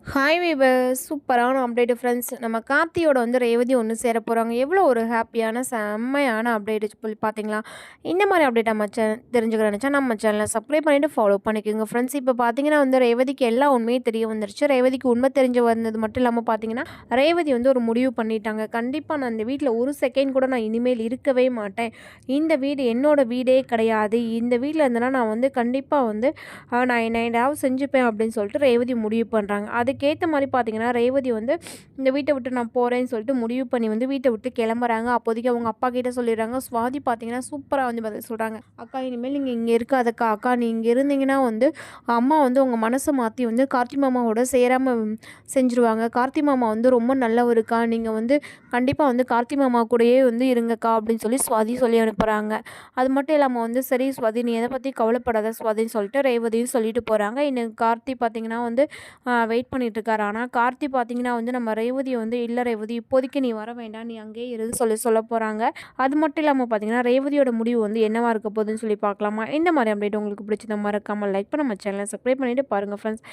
Hi viewers, சூப்பரான update friends. நம்ம கார்த்தியோட வந்து ரேவதி ஒன்று சேர போகிறாங்க. எவ்வளோ ஒரு ஹாப்பியான செம்மையான அப்டேட் சொல்லி பார்த்தீங்களா? இந்த மாதிரி அப்டேட் நம்ம தெரிஞ்சுக்க நினச்சா நம்ம சேனலை சப்ஸ்கிரைப் பண்ணிவிட்டு ஃபாலோ பண்ணிக்கோங்க ஃப்ரெண்ட்ஸ். இப்போ பார்த்தீங்கன்னா வந்து ரேவதிக்கு எல்லா உண்மையும் தெரிய வந்துருச்சு. ரேவதிக்கு உண்மை தெரிஞ்சு வந்தது மட்டும் இல்லாமல் பார்த்தீங்கன்னா ரேவதி வந்து ஒரு முடிவு பண்ணிட்டாங்க. கண்டிப்பாக நான் இந்த வீட்டில் ஒரு செகண்ட் கூட நான் இனிமேல் இருக்கவே மாட்டேன். இந்த வீடு என்னோட வீடே கிடையாது. இந்த வீட்டில் இருந்தேன்னா நான் வந்து கண்டிப்பாக வந்து நான் என்ன ஏதாவது செஞ்சுப்பேன் அப்படின்னு சொல்லிட்டு ரேவதி முடிவு பண்ணுறாங்க. அதுக்கேற்ற மாதிரி பார்த்தீங்கன்னா ரேவதி வந்து இந்த வீட்டை விட்டு நான் போகிறேன்னு சொல்லிட்டு முடிவு பண்ணி வந்து வீட்டை விட்டு கிளம்புறாங்க. அப்போதைக்கு அவங்க அப்பா கிட்ட சொல்லிடுறாங்க. சுவாதி பார்த்தீங்கன்னா சூப்பராக வந்து பதில் சொல்கிறாங்க. அக்கா, இனிமேல் நீங்கள் இங்கே இருக்காதக்கா. அக்கா, நீங்கள் இருந்தீங்கன்னா வந்து அம்மா வந்து உங்கள் மனசை மாற்றி வந்து கார்த்தி மாமாவோட சேராமல் செஞ்சுருவாங்க. கார்த்தி மாமா வந்து ரொம்ப நல்லவருக்கா. நீங்கள் வந்து கண்டிப்பாக வந்து கார்த்தி மாமா கூடயே வந்து இருங்கக்கா அப்படின்னு சொல்லி சுவாதி சொல்லி அனுப்புகிறாங்க. அது மட்டும் இல்லாமல் வந்து சரி சுவாதி, நீ எதை பற்றி கவலைப்படாத சுவாதின்னு சொல்லிட்டு ரேவதியும் சொல்லிட்டு போகிறாங்க. இன்னும் கார்த்தி பார்த்தீங்கன்னா வந்து வெயிட் பண்ணிட்டுருக்காரு. ஆனால் கார்த்தி பார்த்தீங்கன்னா வந்து நம்ம ரேவதியை வந்து இல்லை ரேவதி, இப்போதைக்கு நீ வர வேண்டாம், நீ அங்கேயே இருந்து சொல்ல போகிறாங்க. அது மட்டும் இல்லாமல் பார்த்தீங்கன்னா ரேவதியோட முடிவு வந்து என்னவா இருக்க போகுதுன்னு சொல்லி பார்க்கலாமா? இந்த மாதிரி அப்டேட் உங்களுக்கு பிடிச்சத மறக்காமல் லைக் பண்ண நம்ம சேனலை சப்ஸ்கிரைப் பண்ணிவிட்டு பாருங்கள் ஃப்ரெண்ட்ஸ்.